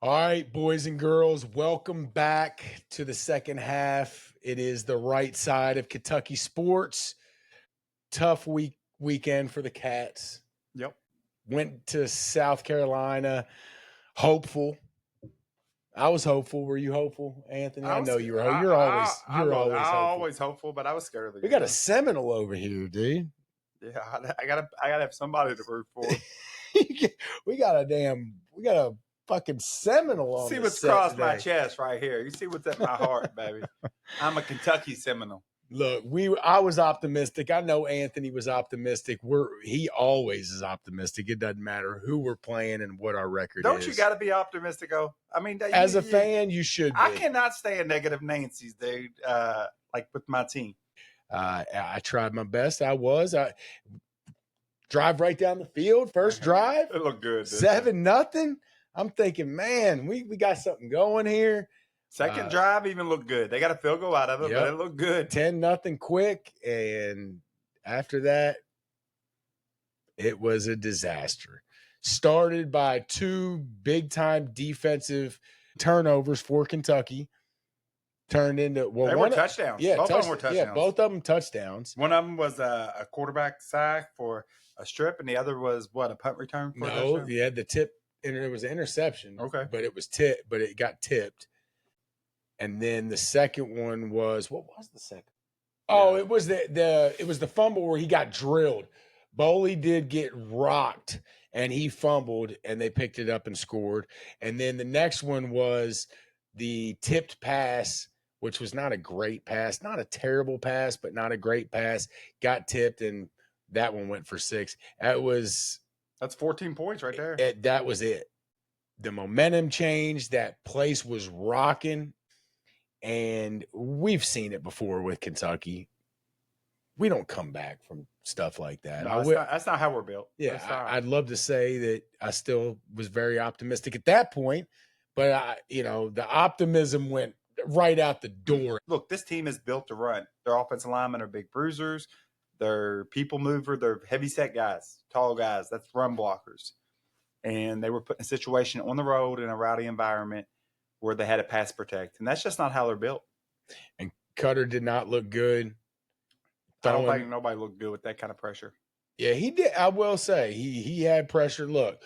All right, boys and girls, welcome back to the second half. It is the right side of Kentucky sports. Tough weekend for the Cats. Yep. Went to South Carolina, hopeful. I was hopeful. Were you hopeful, Anthony? I know you were. You're I always hopeful. always hopeful, but I was scared of the We got a game. Seminole over here, dude. Yeah, I gotta have somebody to root for. we got a fucking Seminole on See the what's set crossed my today. chest right here. You see what's at my heart, baby. I'm a Kentucky Seminole. Look, I was optimistic. I know Anthony was optimistic. He always is optimistic. It doesn't matter who we're playing and what our record Don't is. you got to be optimistic? I mean, As a fan, you should be. I cannot stand negative Nancy's, dude. Like with my team. I tried my best. I drive right down the field. First drive, It looked good. 7-0. I'm thinking, man, we got something going here. Second drive even looked good. They got a field goal out of it, but it looked good. 10-0 quick, and after that, it was a disaster. Started by two big-time defensive turnovers for Kentucky. Turned into they were touchdowns. Yeah, both of them were touchdowns. Yeah, both of them touchdowns. One of them was a quarterback sack for a strip, and the other was what, a punt return for a touchdown? Yeah, the tip, and it was an interception. Okay, but it got tipped. And then the second one was, what was the second? Oh, it was it was the fumble where he got drilled. Boley did get rocked and he fumbled and they picked it up and scored. And then the next one was the tipped pass, which was not a great pass, not a terrible pass, but not a great pass. Got tipped and that one went for 6. That's 14 points right there. That was it. The momentum changed. That place was rocking. And we've seen it before with Kentucky. We don't come back from stuff like that. No, that's not how we're built. Yeah, I'd love to say that I still was very optimistic at that point, but the optimism went right out the door. Look, this team is built to run. Their offensive linemen are big bruisers. They're people mover. They're heavy-set guys, tall guys. That's run blockers. And they were put in a situation on the road in a rowdy environment where they had to pass protect. And that's just not how they're built. And Cutter did not look good. I don't think nobody looked good with that kind of pressure. Yeah, he did. I will say he had pressure. Look,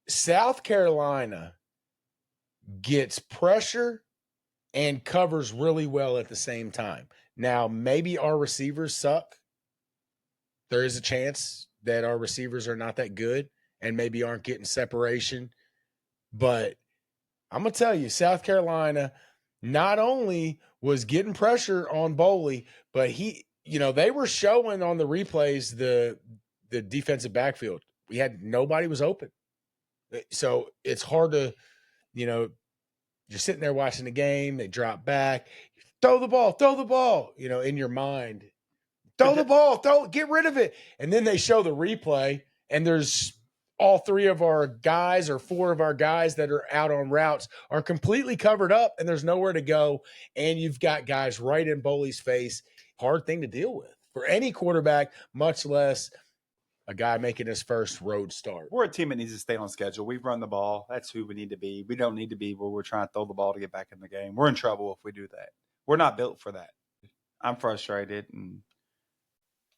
South Carolina gets pressure and covers really well at the same time. Now, maybe our receivers suck. There is a chance that our receivers are not that good and maybe aren't getting separation. But I'm going to tell you, South Carolina not only was getting pressure on Boley, but they were showing on the replays the defensive backfield. Nobody was open. So it's hard to, you're sitting there watching the game, they drop back, throw the ball, in your mind. Throw the ball, get rid of it. And then they show the replay, and there's all 3 of our guys or 4 of our guys that are out on routes are completely covered up, and there's nowhere to go. And you've got guys right in Boley's face. Hard thing to deal with for any quarterback, much less a guy making his first road start. We're a team that needs to stay on schedule. We run the ball. That's who we need to be. We don't need to be where we're trying to throw the ball to get back in the game. We're in trouble if we do that. We're not built for that. I'm frustrated, and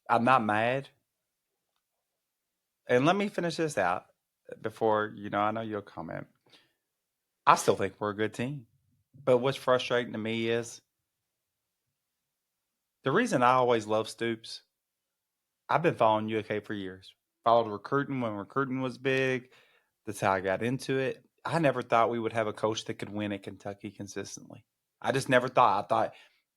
I'm not mad. And let me finish this out before, I know you'll comment. I still think we're a good team. But what's frustrating to me is the reason I always love Stoops, I've been following UK for years. Followed recruiting when recruiting was big. That's how I got into it. I never thought we would have a coach that could win at Kentucky consistently. I just never thought. I thought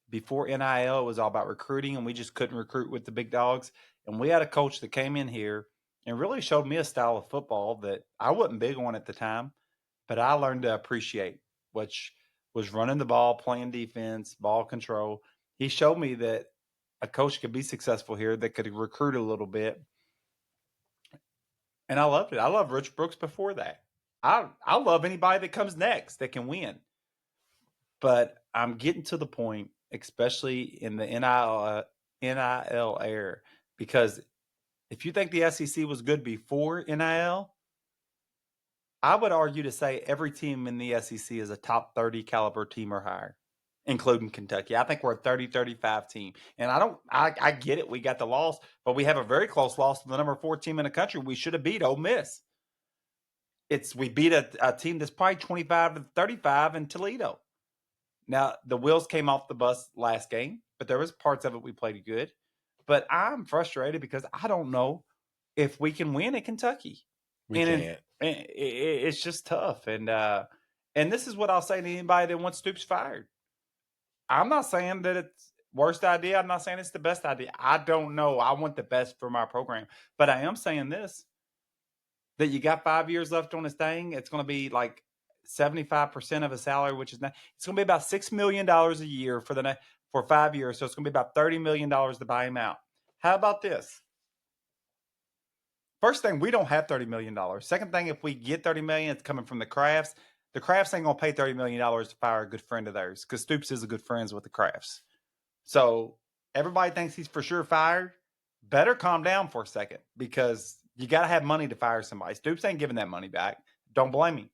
before NIL, it was all about recruiting, and we just couldn't recruit with the big dogs. And we had a coach that came in here and really showed me a style of football that I wasn't big on at the time, but I learned to appreciate, which was running the ball, playing defense, ball control. He showed me that a coach could be successful here that could recruit a little bit. And I loved it. I loved Rich Brooks before that. I love anybody that comes next that can win. But I'm getting to the point, especially in the NIL era, because if you think the SEC was good before NIL, I would argue to say every team in the SEC is a top 30 caliber team or higher, including Kentucky. I think we're a 30-35 team. And I get it. We got the loss, but we have a very close loss to the number 4 team in the country. We should have beat Ole Miss. We beat a team that's probably 25-35 in Toledo. Now, the wheels came off the bus last game, but there was parts of it we played good. But I'm frustrated because I don't know if we can win at Kentucky. We can't. It's just tough. And this is what I'll say to anybody that wants Stoops fired. I'm not saying that it's worst idea. I'm not saying it's the best idea. I don't know. I want the best for my program. But I am saying this, that you got 5 years left on this thing. It's going to be like 75% of a salary, which is not, it's going to be about $6 million a year for 5 years. So it's going to be about $30 million to buy him out. How about this? First thing, we don't have $30 million. Second thing, if we get $30 million, it's coming from the Crafts. The Crafts ain't going to pay $30 million to fire a good friend of theirs because Stoops is a good friends with the Crafts. So everybody thinks he's for sure fired. Better calm down for a second because you got to have money to fire somebody. Stoops ain't giving that money back. Don't blame him.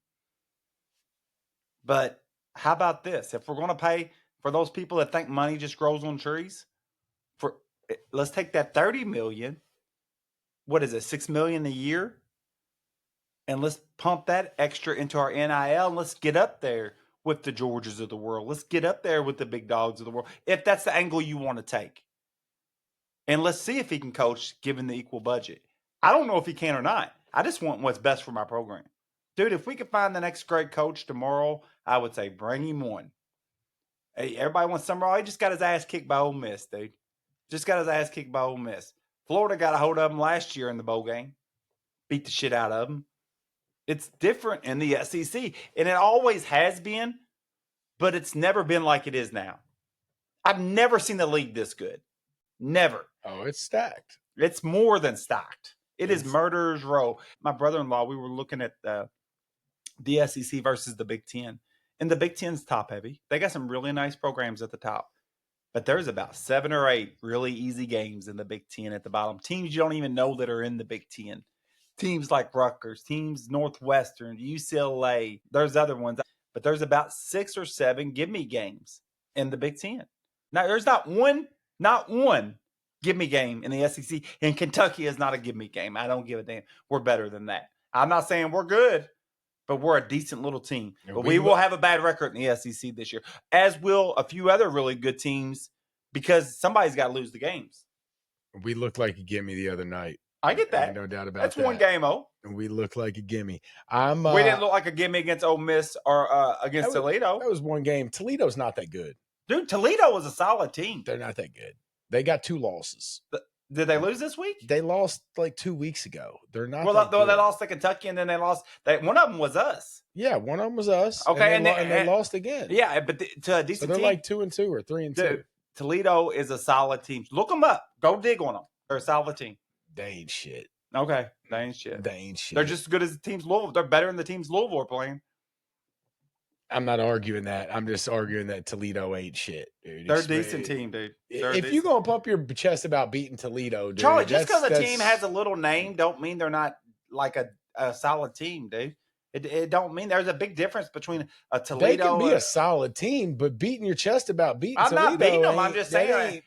But how about this? If we're going to pay for those people that think money just grows on trees, let's take that $30 million. What is it, $6 million a year? And let's pump that extra into our NIL and let's get up there with the Georgias of the world. Let's get up there with the big dogs of the world, if that's the angle you want to take. And let's see if he can coach given the equal budget. I don't know if he can or not. I just want what's best for my program. Dude, if we could find the next great coach tomorrow, I would say bring him on. Hey, everybody wants Summerall. He just got his ass kicked by Ole Miss, dude. Just got his ass kicked by Ole Miss. Florida got a hold of him last year in the bowl game. Beat the shit out of him. It's different in the SEC. And it always has been, but it's never been like it is now. I've never seen the league this good. Never. Oh, it's stacked. It's more than stacked. It is murderer's row. My brother-in-law, we were looking at the SEC versus the Big Ten. And the Big Ten's top heavy. They got some really nice programs at the top. But there's about 7 or 8 really easy games in the Big Ten at the bottom. Teams you don't even know that are in the Big Ten. Teams like Rutgers, teams Northwestern, UCLA. There's other ones. But there's about 6 or 7 give-me games in the Big Ten. Now, there's not one give-me game in the SEC. And Kentucky is not a give-me game. I don't give a damn. We're better than that. I'm not saying we're good, but we're a decent little team. But we will have a bad record in the SEC this year, as will a few other really good teams, because somebody's got to lose the games. We looked like a gimme the other night. I get that. No doubt about that. That's one game, And we looked like a gimme. We didn't look like a gimme against Ole Miss or against Toledo. That was one game. Toledo's not that good. Dude, Toledo was a solid team. They're not that good. They got 2 losses. Did they lose this week? They lost like 2 weeks ago. They're not. Well, they lost to Kentucky, and then they lost. One of them was us. Yeah, one of them was us. Okay, and they lost again. Yeah, but to a decent they're team. Like 2-2 or 3-2. Dude, Toledo is a solid team. Look them up. Go dig on them. They're a solid team. They ain't shit. Okay, they ain't shit. They're just as good as the teams Louisville. They're better than the teams Louisville are playing. I'm not arguing that. I'm just arguing that Toledo ain't shit, dude. They're a decent team, dude. If you're going to pump your chest about beating Toledo, dude. Charlie, just because a team has a little name don't mean they're not like a solid team, dude. It don't mean there's a big difference between a Toledo. They can be a solid team, but beating your chest about beating Toledo. I'm not beating them. I'm just saying.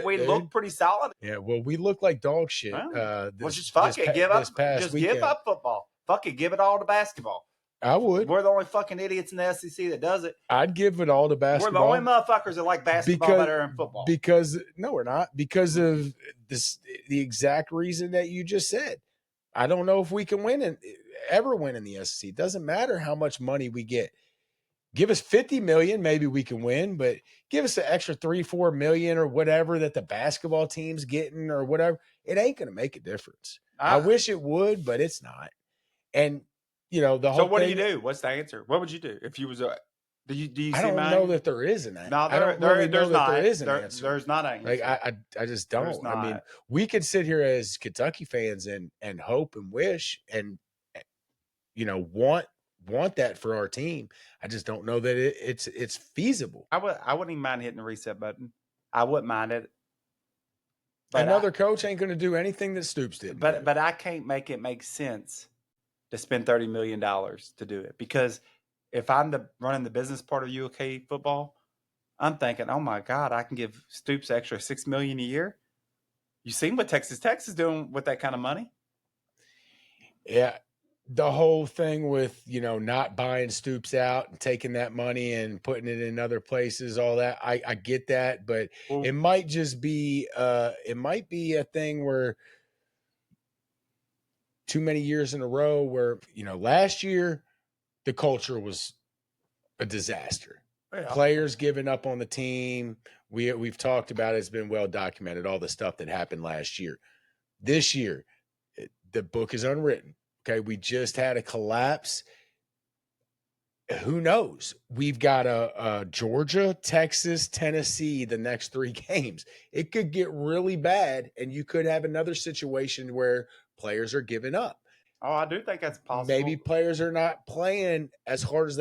We look pretty solid. Yeah, well, we look like dog shit. Well, just fuck it. Give up. Just give up football. Fuck it. Give it all to basketball. I would. We're the only fucking idiots in the SEC that does it. I'd give it all to basketball. We're the only motherfuckers that like basketball better than football. No, we're not. Because of the exact reason that you just said. I don't know if we can ever win in the SEC. It doesn't matter how much money we get. Give us $50 million, maybe we can win, but give us an extra $3-4 million or whatever that the basketball team's getting or whatever. It ain't going to make a difference. I wish it would, but it's not. And the whole. So what do you do? What's the answer? What would you do if you was a? Do you see I don't know that there is an answer. No, there's not. There is an answer. There's not an answer. Like I just don't. I mean, we could sit here as Kentucky fans and hope and wish and want that for our team. I just don't know that it's feasible. I wouldn't even mind hitting the reset button. I wouldn't mind it. But another coach ain't going to do anything that Stoops did. But I can't make it make sense to spend $30 million to do it. Because if I'm running the business part of UK football, I'm thinking, oh my God, I can give Stoops extra $6 million a year. You seen what Texas Tech is doing with that kind of money? Yeah. The whole thing with, not buying Stoops out and taking that money and putting it in other places, all that. I get that, but it might just be a thing where too many years in a row where, last year the culture was a disaster. Yeah. Players giving up on the team. We've talked about it. It's been well documented, all the stuff that happened last year. This year, the book is unwritten. Okay, we just had a collapse. Who knows? We've got a Georgia, Texas, Tennessee, the next 3 games. It could get really bad, and you could have another situation where players are giving up. Oh, I do think that's possible. Maybe players are not playing as hard as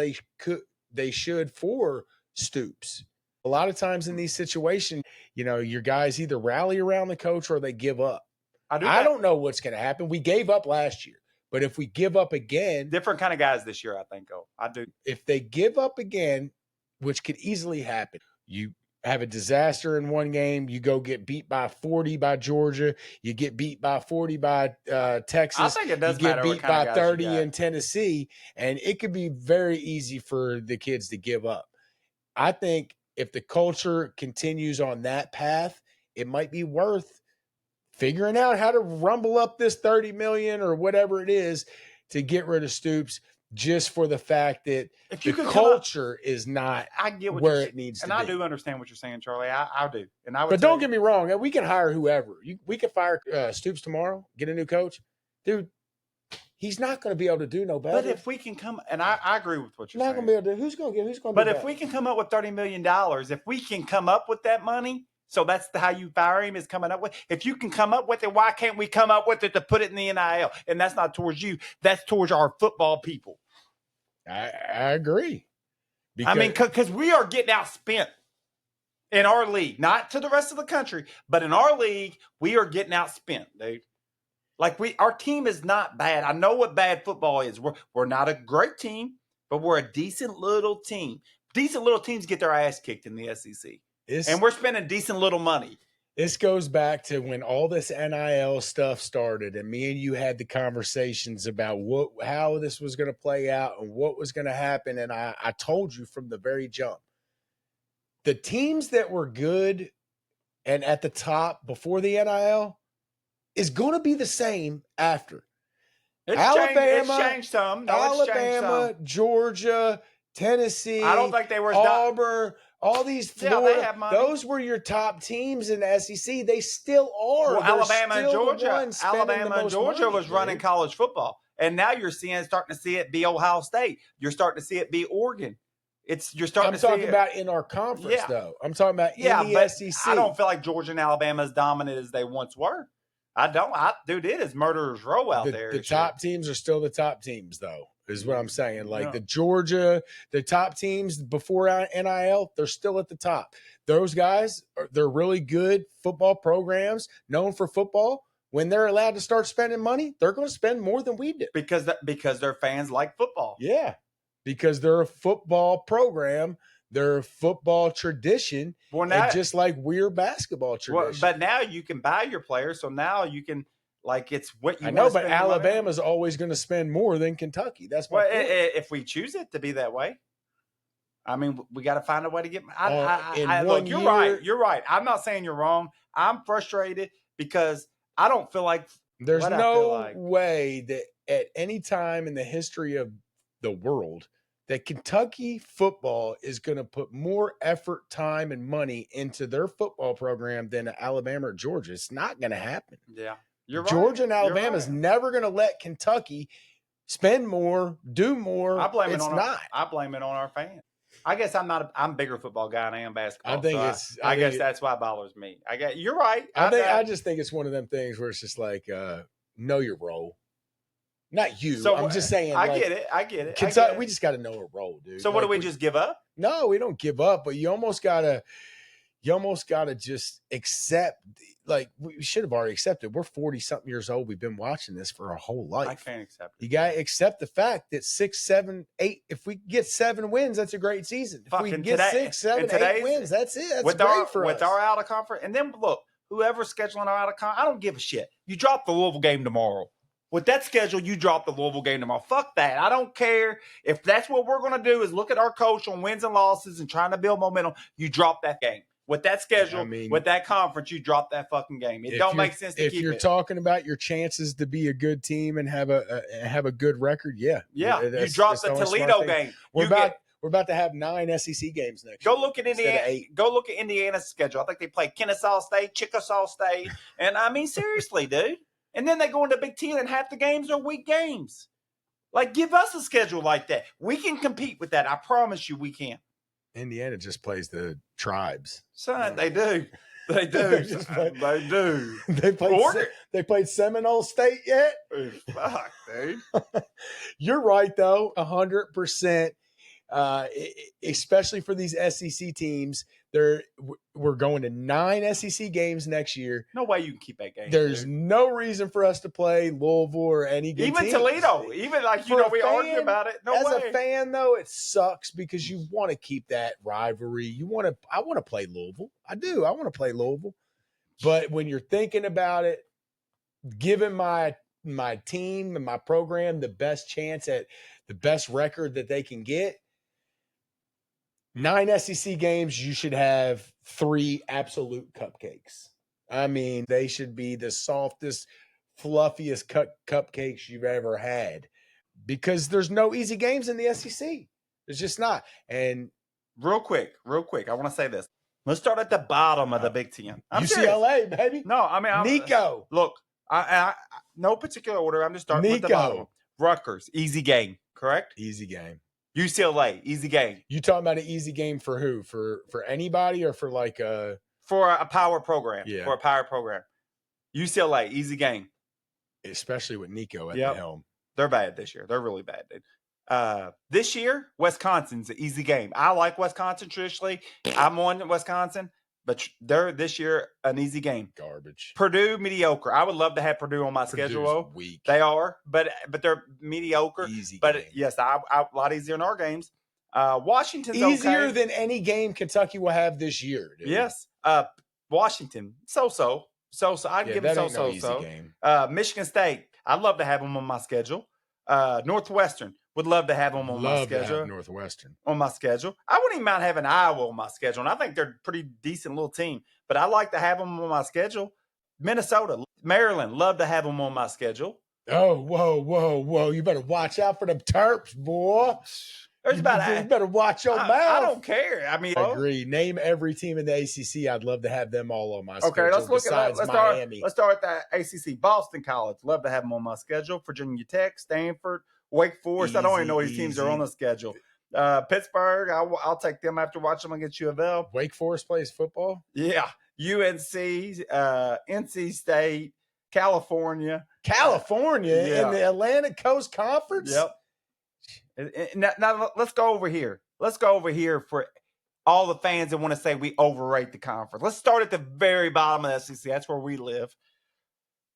they should for Stoops. A lot of times in these situations, your guys either rally around the coach or they give up. I don't know what's going to happen. We gave up last year, but if we give up again, different kind of guys this year, I think. I do. If they give up again, which could easily happen, you have a disaster in one game, you go get beat by 40 by Georgia, you get beat by 40 by Texas, I think it does you get beat by 30 in in Tennessee, and it could be very easy for the kids to give up. I think if the culture continues on that path, it might be worth figuring out how to rumble up this 30 million or whatever it is to get rid of Stoops, just for the fact that the culture is not where it needs to be. And I do understand what you're saying, Charlie. I do. And I would But don't get me wrong. We can hire whoever. We can fire Stoops tomorrow, get a new coach. Dude, he's not going to be able to do no better. But if we can come, and I agree with what you're saying. Not going to be able to. Who's going to do But if we can come up with $30 million, if we can come up with that money, so that's how you fire him, is coming up with. If you can come up with it, why can't we come up with it to put it in the NIL? And that's not towards you. That's towards our football people. I agree. Because we are getting outspent in our league, not to the rest of the country, but in our league, we are getting outspent, dude. Like our team is not bad. I know what bad football is. We're not a great team, but we're a decent little team. Decent little teams get their ass kicked in the SEC. And we're spending decent little money. This goes back to when all this NIL stuff started, and me and you had the conversations about how this was going to play out and what was going to happen. And I told you from the very jump, the teams that were good and at the top before the NIL is going to be the same after. It's changed some. Alabama, Georgia, Tennessee, I don't think they were Auburn. All these Florida, they have money. Those were your top teams in the SEC. They still are. Well, Alabama and Georgia was running college football, and now you're starting to see it be Ohio State. You're starting to see it be Oregon. I'm talking about in our conference, though. I'm talking about in the SEC. I don't feel like Georgia and Alabama as dominant as they once were. I don't. Dude, it is murderer's row out there. The top teams are still the top teams, though. Is what I'm saying. Like the Georgia, the top teams before NIL, they're still at the top. Those guys, they're really good football programs, known for football. When they're allowed to start spending money, they're going to spend more than we do. Because their fans like football. Yeah, because they're a football program. They're a football tradition, just like we're basketball tradition. But now you can buy your players, so now you can. Like it's what you. I know, but Alabama's always going to spend more than Kentucky. That's my point. If we choose it to be that way, I mean, we got to find a way to get. Look, you're right. You're right. I'm not saying you're wrong. I'm frustrated because I don't feel like there's no way that at any time in the history of the world that Kentucky football is going to put more effort, time, and money into their football program than Alabama or Georgia. It's not going to happen. Yeah. Georgia and Alabama is never going to let Kentucky spend more, do more. I blame it on our fans. I guess I'm a bigger football guy than I am basketball. I guess that's why it bothers me. You're right. I just think it's one of them things where it's just like know your role. Not you. So, I'm just saying. I get it. Kentucky, we just got to know our role, dude. So what do we just give up? No, we don't give up. But you almost gotta just accept. like we should have already accepted. We're 40-something years old. We've been watching this for our whole life. I can't accept it. You got to accept the fact that 6, 7, 8. If we get 7 wins, that's a great season. If we get 6, 7, 8 wins, that's it. That's great for us. With our out of conference, and then look, whoever's scheduling our out of conference, I don't give a shit. You drop the Louisville game tomorrow. With that schedule, you drop the Louisville game tomorrow. Fuck that. I don't care. If that's what we're going to do is look at our coach on wins and losses and trying to build momentum, you drop that game. With that schedule, with that conference, you drop that fucking game. It don't make sense to keep it. If you're talking about your chances to be a good team and have a good record, yeah. Yeah, you drop the Toledo game. We're about to have 9 SEC games next year. Go look at Indiana. Go look at Indiana's schedule. I think they play Kennesaw State, Chickasaw State. And I mean, seriously, dude. And then they go into Big Ten and half the games are weak games. Like, give us a schedule like that. We can compete with that. I promise you we can. Indiana just plays the tribes. Son, they do. They do. They do. They played Seminole State yet? Fuck, dude. You're right, though, 100%. Especially for these SEC teams, we're going to 9 SEC games next year. No way you can keep that game. There's no reason for us to play Louisville or any good even teams. Toledo. Even we argue about it. No way. As a fan, though, it sucks because you want to keep that rivalry. I want to play Louisville. I do. I want to play Louisville. But when you're thinking about it, giving my team and my program the best chance at the best record that they can get, 9 SEC games, you should have 3 absolute cupcakes. I mean, they should be the softest, fluffiest cupcakes you've ever had because there's no easy games in the SEC. There's just not. And real quick, I want to say this. Let's start at the bottom of the Big Ten. UCLA, serious. Baby. No, I mean, Nico. Look, I no particular order. I'm just starting with the bottom. Rutgers, easy game, correct? Easy game. UCLA, easy game. You talking about an easy game for who? For anybody or for like a for a power program? Yeah. For a power program. UCLA, easy game. Especially with Nico at the helm. They're bad this year. They're really bad, dude. This year, Wisconsin's an easy game. I like Wisconsin traditionally. I'm on Wisconsin, but they're this year an easy game. Garbage. Purdue, mediocre. I would love to have Purdue on my schedule. Weak. They are, but they're mediocre. Easy but game. Yes, a lot easier in our games. Washington's easier okay. than any game Kentucky will have this year. Dude. Yes. Washington, so. I'd give them so. Michigan State, I'd love to have them on my schedule. Northwestern, would love to have them on my schedule. Northwestern on my schedule. I wouldn't even mind having Iowa on my schedule, and I think they're a pretty decent little team. But I like to have them on my schedule. Minnesota, Maryland, love to have them on my schedule. Oh, whoa! You better watch out for them Terps, boy. You better watch your mouth. I don't care. I mean, I agree. Name every team in the ACC. I'd love to have them all on my schedule. Okay, let's look at Miami. Let's start at the ACC. Boston College, love to have them on my schedule. Virginia Tech, Stanford, Wake Forest. I don't even know these teams are on the schedule. Pittsburgh, I'll take them after watching them against U of L. Wake Forest plays football? Yeah. UNC, NC State, California. In the Atlantic Coast Conference? Yep. Now, let's go over here. Let's go over here for all the fans that want to say we overrate the conference. Let's start at the very bottom of the SEC. That's where we live.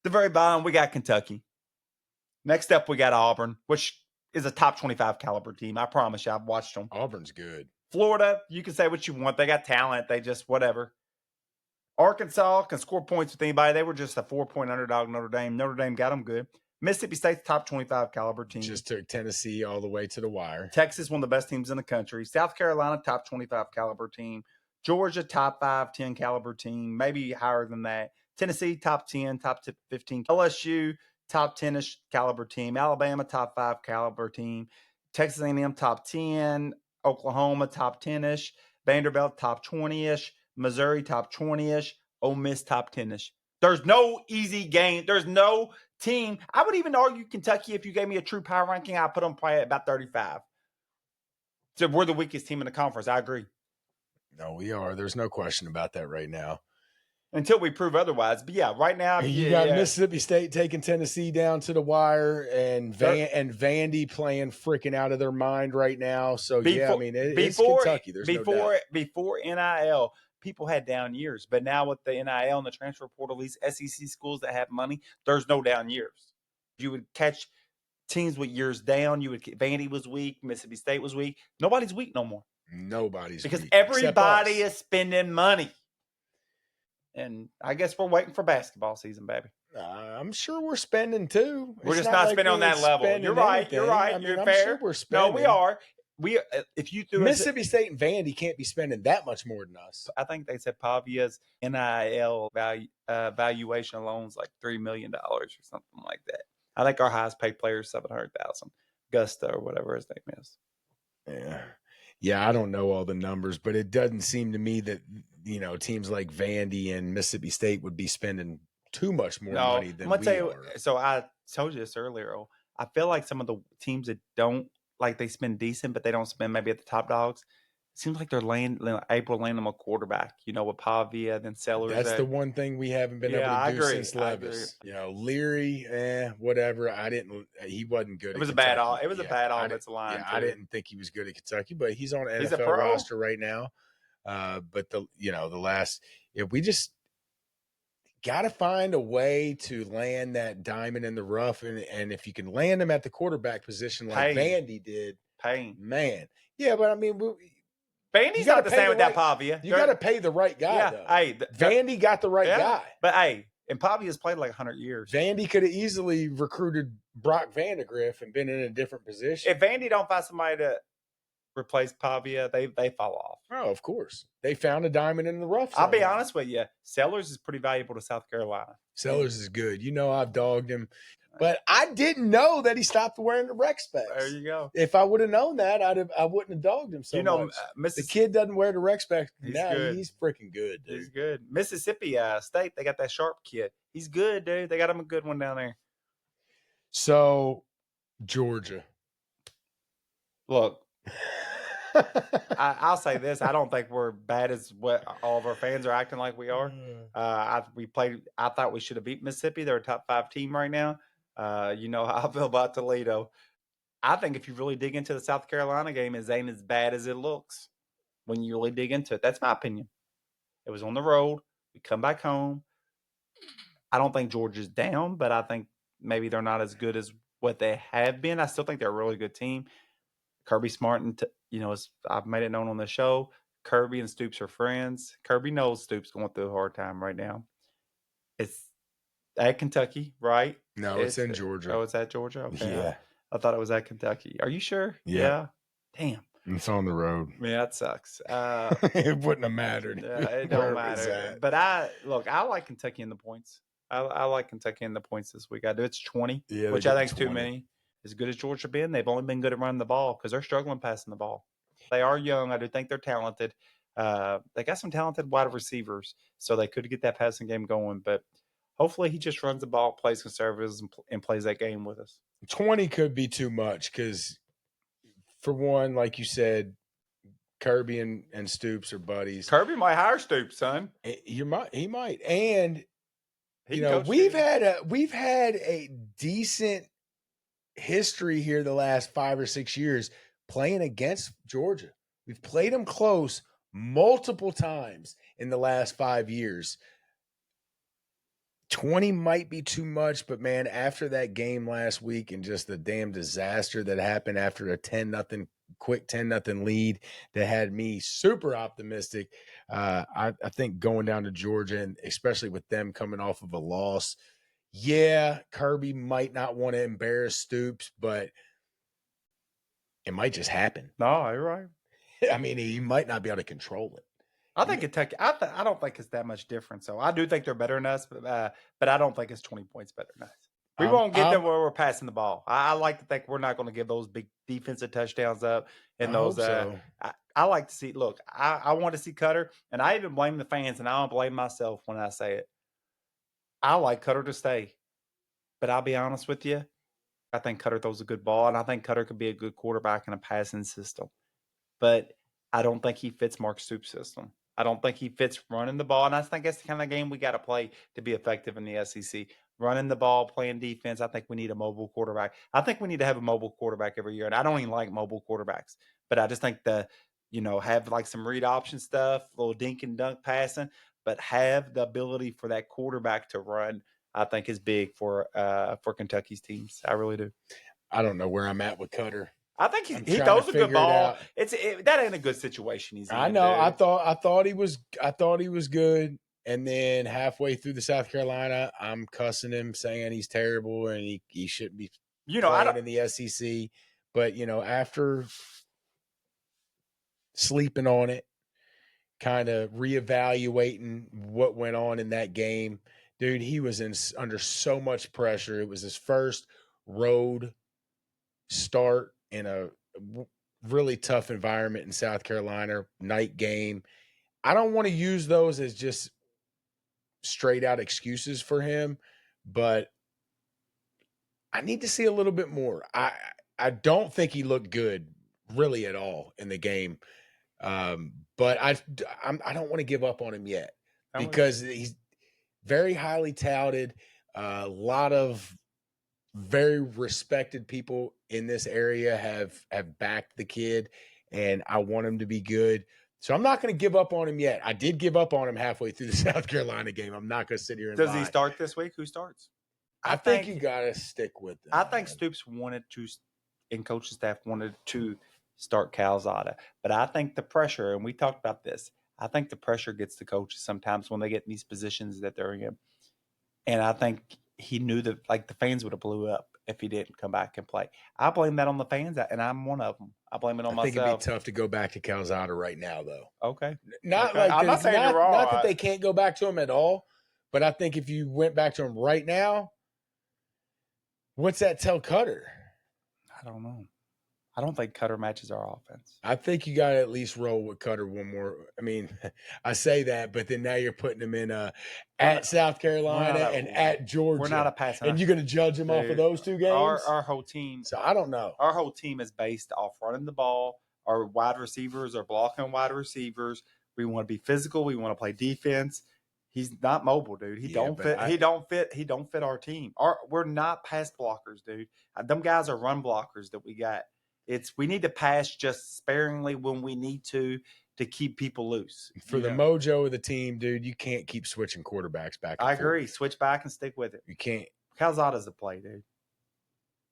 The very bottom, we got Kentucky. Next up, we got Auburn, which is a top 25 caliber team. I promise you, I've watched them. Auburn's good. Florida, you can say what you want. They got talent. They just whatever. Arkansas can score points with anybody. They were just a 4-point underdog, Notre Dame. Notre Dame got them good. Mississippi State's top 25 caliber team. Just took Tennessee all the way to the wire. Texas, one of the best teams in the country. South Carolina, top 25 caliber team. Georgia, top 5, 10 caliber team, maybe higher than that. Tennessee, top 10, top 15. LSU, top 10-ish caliber team. Alabama, top 5 caliber team. Texas A&M, top 10. Oklahoma, top 10-ish. Vanderbilt, top 20-ish. Missouri, top 20-ish. Ole Miss, top 10-ish. There's no easy game. There's no team. I would even argue Kentucky, if you gave me a true power ranking, I'd put them probably at about 35. So we're the weakest team in the conference. I agree. No, we are. There's no question about that right now. Until we prove otherwise. But yeah, right now. You got Mississippi State taking Tennessee down to the wire and Vandy playing freaking out of their mind right now. So, it's Kentucky. There's no doubt. Before NIL, people had down years. But now with the NIL and the transfer portal, these SEC schools that have money, there's no down years. You would catch teams with years down. Vandy was weak. Mississippi State was weak. Nobody's weak no more. Nobody's because weak, everybody except us. is spending money. And I guess we're waiting for basketball season, baby. I'm sure we're spending too. We're just not spending on that level. You're right. You're right. I mean, You're I'm fair. sure we're spending. No, we are. If you threw Mississippi State and Vandy can't be spending that much more than us. I think they said Pavia's NIL valuation alone is like $3 million or something like that. I think our highest paid player is $700,000. Gusta or whatever his name is. Yeah, I don't know all the numbers, but it doesn't seem to me that teams like Vandy and Mississippi State would be spending too much more money than we are. So I told you this earlier. I feel like some of the teams that don't like they spend decent, but they don't spend maybe at the top dogs. It seems like they're able to land them a quarterback, with Pavia, then Sellers. That's the one thing we haven't been able to do since Levis. Leary, whatever. He wasn't good. It was a bad offensive line. Yeah, I didn't think he was good at Kentucky, but he's on an NFL roster right now. But we just got to find a way to land that diamond in the rough, and if you can land him at the quarterback position like Vandy did, man. Yeah, but I mean, Vandy's not the same with that Pavia. You got to pay the right guy, though. Vandy got the right guy. But, and Pavia's played like 100 years. Vandy could have easily recruited Brock Vandegrift and been in a different position. If Vandy don't find somebody to replace Pavia, they fall off. Oh, of course. They found a diamond in the rough. I'll be honest with you. Sellers is pretty valuable to South Carolina. Sellers is good. I've dogged him. But I didn't know that he stopped wearing the rec specs. There you go. If I would have known that, I wouldn't have dogged him so much. The kid doesn't wear the rec specs. He's freaking good, dude. He's good. Mississippi State, they got that Sharp kid. He's good, dude. They got him a good one down there. So, Georgia. Look, I'll say this. I don't think we're bad as what all of our fans are acting like we are. I thought we should have beat Mississippi. They're a top 5 team right now. You know how I feel about Toledo. I think if you really dig into the South Carolina game, it ain't as bad as it looks when you really dig into it. That's my opinion. It was on the road. We come back home. I don't think Georgia's down, but I think maybe they're not as good as what they have been. I still think they're a really good team. Kirby Smart and I've made it known on the show, Kirby and Stoops are friends. Kirby knows Stoops going through a hard time right now. It's at Kentucky, right? No, it's in Georgia. Oh, it's at Georgia? Okay. Yeah. I thought it was at Kentucky. Are you sure? Yeah. Damn. It's on the road. Yeah, that sucks. It wouldn't have mattered. Yeah, it don't matter. But I like Kentucky in the points. I like Kentucky in the points this week. I do. It's 20, which I think is too many. As good as Georgia been, they've only been good at running the ball because they're struggling passing the ball. They are young. I do think they're talented. They got some talented wide receivers, so they could get that passing game going. But hopefully he just runs the ball, plays conservative, and plays that game with us. 20 could be too much because, for one, like you said, Kirby and Stoops are buddies. Kirby might hire Stoops, son. He might. And, we've had a decent history here the last 5 or 6 years playing against Georgia. We've played them close multiple times in the last 5 years. 20 might be too much, but man, after that game last week and just the damn disaster that happened after a 10-0 quick 10-0 lead that had me super optimistic. I think going down to Georgia, and especially with them coming off of a loss, Kirby might not want to embarrass Stoops, but it might just happen. No, you're right. I mean, he might not be able to control it. I think Kentucky. I don't think it's that much different. So I do think they're better than us, but I don't think it's 20 points better than us. We won't get them where we're passing the ball. I like to think we're not going to give those big defensive touchdowns up. And those, I like to see. Look, I want to see Cutter, and I even blame the fans, and I don't blame myself when I say it. I like Cutter to stay, but I'll be honest with you. I think Cutter throws a good ball, and I think Cutter could be a good quarterback in a passing system. But I don't think he fits Mark Stoops' system. I don't think he fits running the ball, and I think that's the kind of game we got to play to be effective in the SEC. Running the ball, playing defense. I think we need a mobile quarterback. I think we need to have a mobile quarterback every year, and I don't even like mobile quarterbacks. But I just think the have like some read option stuff, a little dink and dunk passing, but have the ability for that quarterback to run, I think is big for Kentucky's teams. I really do. I don't know where I'm at with Cutter. I think he I'm trying throws to a good figure it ball. out. That ain't a good situation he's in. I know. Dude. I thought he was good, and then halfway through the South Carolina, I'm cussing him, saying he's terrible and he shouldn't be playing in the SEC. But after sleeping on it, kind of reevaluating what went on in that game, dude, he was under so much pressure. It was his first road start in a really tough environment in South Carolina, night game. I don't want to use those as just straight out excuses for him, but I need to see a little bit more. I don't think he looked good really at all in the game. But I don't want to give up on him yet because he's very highly touted. A lot of very respected people in this area have backed the kid, and I want him to be good. So I'm not going to give up on him yet. I did give up on him halfway through the South Carolina game. I'm not going to sit here and Does lie. he start this week? Who starts? I think you got to stick with him. I think Stoops wanted to, and coaching staff wanted to start Calzada. But I think the pressure, and we talked about this, I think the pressure gets the coaches sometimes when they get in these positions that they're in. And I think he knew that the fans would have blew up if he didn't come back and play. I blame that on the fans, and I'm one of them. I blame it on myself. I think it'd be tough to go back to Calzada right now, though. Okay. Not saying you're wrong. Not that they can't go back to him at all, but I think if you went back to him right now, what's that tell Cutter? I don't know. I don't think Cutter matches our offense. I think you got to at least roll with Cutter one more. I mean, I say that, but then now you're putting him in at South Carolina and at Georgia. We're not a passing. And you're going to judge him off of those two games? Our whole team. So I don't know. Our whole team is based off running the ball. Our wide receivers are blocking wide receivers. We want to be physical. We want to play defense. He's not mobile, dude. He don't fit our team. We're not pass blockers, dude. Them guys are run blockers that we got. We need to pass just sparingly when we need to keep people loose. For the mojo of the team, dude, you can't keep switching quarterbacks back and forth. I agree. Switch back and stick with it. You can't. Calzada's the play, dude.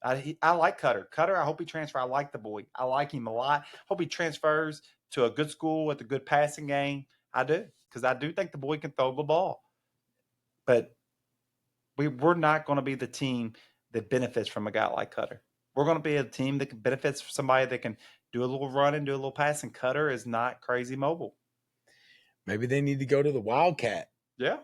I like Cutter. Cutter, I hope he transfers. I like the boy. I like him a lot. Hope he transfers to a good school with a good passing game. I do, because I do think the boy can throw the ball. But we're not going to be the team that benefits from a guy like Cutter. We're going to be a team that benefits from somebody that can do a little running, do a little passing. Cutter is not crazy mobile. Maybe they need to go to the Wildcat. Yeah.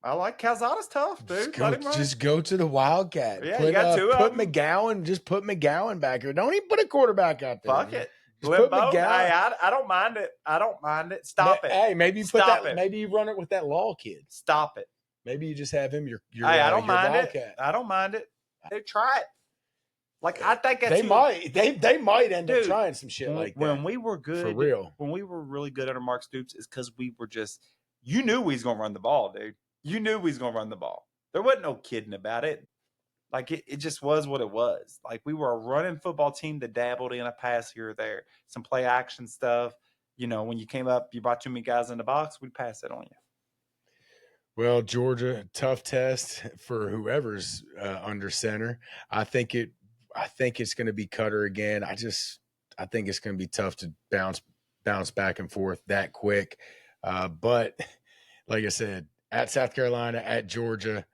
I like Calzada's tough, dude. Just go to the Wildcat. Yeah, you got two of them. McGowan. Just put McGowan back here. Don't even put a quarterback out there. Fuck it. Put McGowan. Hey, I don't mind it. I don't mind it. Stop it. Hey, maybe you maybe you run it with that Law kid. Stop it. Maybe you just have him. I don't mind Wildcat. I don't mind it. They try it. I think they might end up trying some shit like that. When we were good, for real, when we were really good under Mark Stoops, is because we were just. You knew we was gonna run the ball, dude. You knew we was gonna run the ball. There wasn't no kidding about it. It just was what it was. We were a running football team that dabbled in a pass here or there, some play action stuff. When you came up, you brought too many guys in the box, we'd pass it on you. Well, Georgia, tough test for whoever's under center. I think it's going to be Cutter again. I think it's going to be tough to bounce back and forth that quick. But like I said, at South Carolina, at Georgia,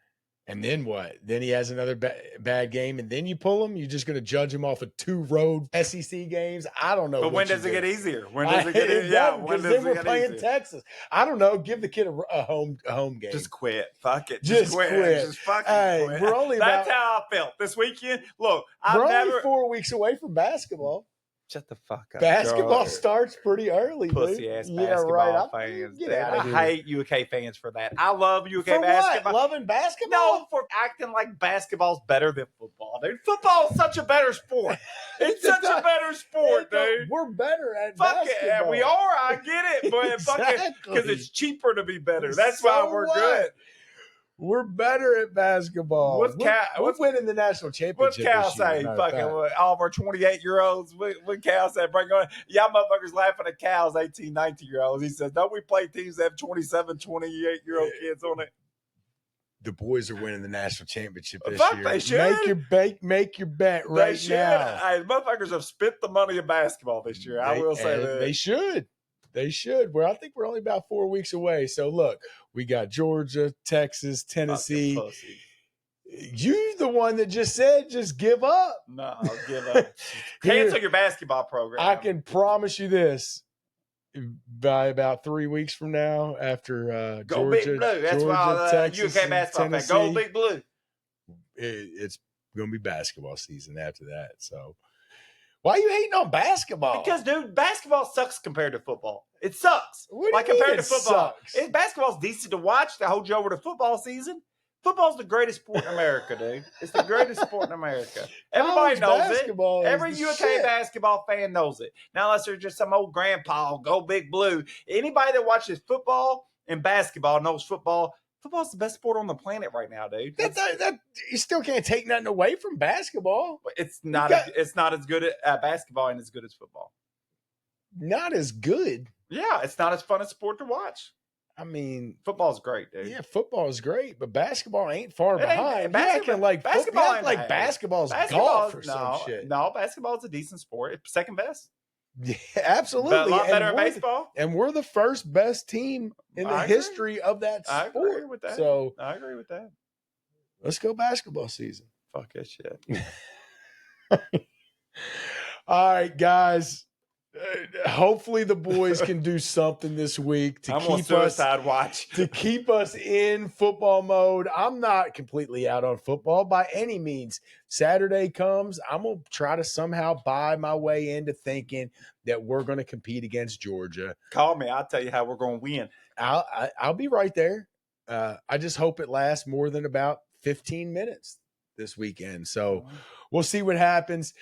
and then what? Then he has another bad game, and then you pull him? You're just going to judge him off of 2 road SEC games? I don't know. But when does it get easier? When does it get easier? Yeah, because then we're playing Texas. I don't know. Give the kid a home game. Just quit. Fuck it. Just quit. Just fucking quit. That's how I felt this weekend. Look, we're only 4 weeks away from basketball. Shut the fuck up. Basketball starts pretty early. Pussy ass basketball fans. I hate UK fans for that. I love UK basketball. What? Loving basketball? No, for acting like basketball's better than football, dude. Football's such a better sport. It's such a better sport, dude. We're better at fuck basketball. It. We are. I get it, but exactly. because it's cheaper to be better. That's why we're good. We're better at basketball. What's Cal? We're winning the national What's championship. Cal this year, say? matter of Fucking fact. all of our 28-year-olds. What Cal said? Bring on y'all motherfuckers laughing at Cal's 18, 19-year-olds. He says, "Don't we play teams that have 27, 28-year-old kids on it?" The boys are winning the national championship this Fuck, year. they should. Make your bet right They should. now. Hey, motherfuckers have spent the money of basketball this year. I will say that. They should. They should. Well, I think we're only about 4 weeks away. So look, we got Georgia, Texas, Tennessee. You the one that just said just give up. No, I'll give up. Cancel your basketball program. I can promise you this. By about 3 weeks from now, after Go Georgia, Big Blue. That's Georgia, why Texas, UK basketball fan. Tennessee, Go Big Blue. It's going to be basketball season after that. So, why are you hating on basketball? Because, dude, basketball sucks compared to football. It sucks. What do like you mean compared it to football, sucks? Basketball's decent to watch to hold you over to football season. Football's the greatest sport in America, dude. It's the greatest sport in America. Everybody knows it. Every UK basketball fan knows it. Now, unless they're just some old grandpa, go Big Blue. Anybody that watches football and basketball knows football. Football's the best sport on the planet right now, dude. That you still can't take nothing away from basketball. It's not. It's not as good at basketball and as good as football. Not as good. Yeah, it's not as fun a sport to watch. I mean, football's great, dude. Yeah, football is great, but basketball ain't far behind. Basketball's golf or some shit. No, basketball's a decent sport. It's second best. Yeah, absolutely. But a lot better than baseball. And we're the first best team in the history of that sport. I agree with that. So I agree with that. Let's go basketball season. Fuck that shit. All right, guys. Hopefully the boys can do something this week to keep us in football mode. I'm not completely out on football by any means. Saturday comes, I'm gonna try to somehow buy my way into thinking that we're going to compete against Georgia. Call me, I'll tell you how we're going to win. I'll be right there. I just hope it lasts more than about 15 minutes this weekend. So we'll see what happens.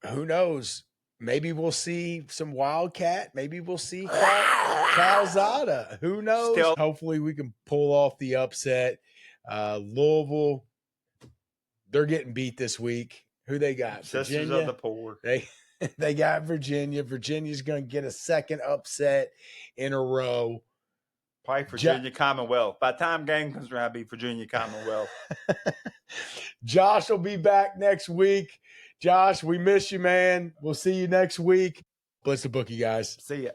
Who knows? Maybe we'll see some Wildcat. Maybe we'll see Calzada. Who knows? Hopefully we can pull off the upset. Louisville, they're getting beat this week. Who they got? Sisters of the poor. They got Virginia. Virginia's going to get a second upset in a row. Probably Virginia Commonwealth. By the time game comes around, it'll be Virginia Commonwealth. Josh will be back next week. Josh, we miss you, man. We'll see you next week. Blitz the bookie, guys. See ya.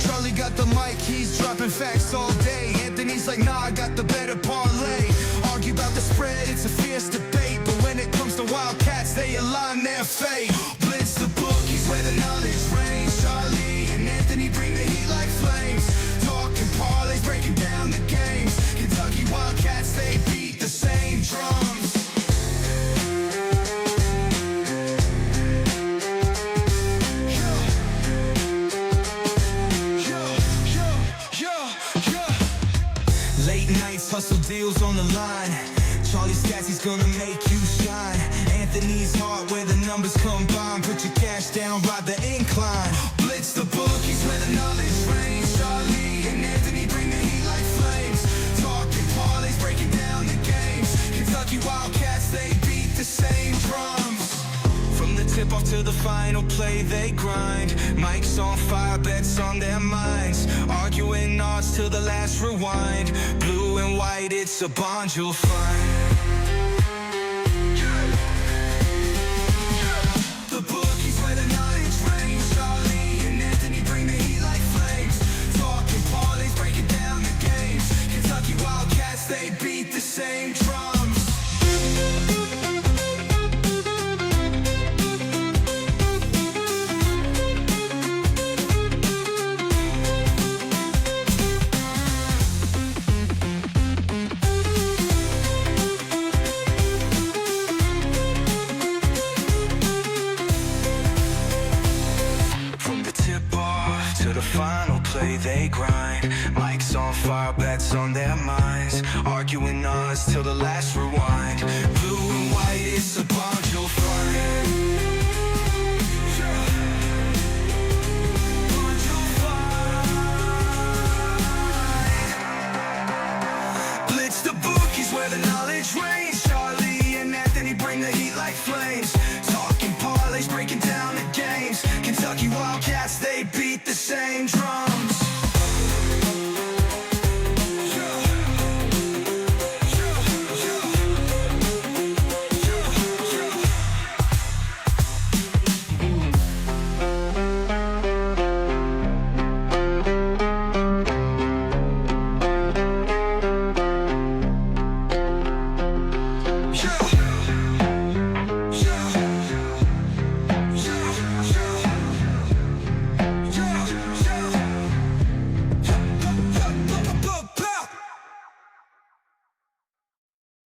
Charlie got the mic, he's dropping facts all day. Anthony's like, nah, I got the better parlay. Argue about the spread, it's a fierce debate. But when it comes to Wildcats, they align their fate. Blitz the bookies where the knowledge reigns. Charlie and Anthony bring the heat like flames. Talking parlays, breaking down the games. Kentucky Wildcats, they beat the same drums. Late nights, hustle deals on the line. Charlie Scassy's gonna make you shine. Anthony's heart where the numbers combine. Put your cash down, ride the incline. Blitz the bookies where the knowledge reigns. Charlie and Anthony bring the heat like flames. Talking parlays, breaking down the games. Kentucky Wildcats, they beat the same drums. From the tip off to the final play, they grind. Mike's on fire, bets on their minds. Arguing odds till the last rewind. Blue and white, it's a bond you'll find. The bookies where the knowledge reigns. Charlie and Anthony bring the heat like flames. Talking parlays, breaking down the games. Kentucky Wildcats, they beat the same drums. Final play, they grind. Mike's on fire, bets on their minds. Arguing odds till the last rewind. Blue and white, it's a bond you'll you'll find. What you'll find. Blitz the bookies where the knowledge reigns. Charlie and Anthony bring the heat like flames. Talking parlays, breaking down the games. Kentucky Wildcats, they beat the same.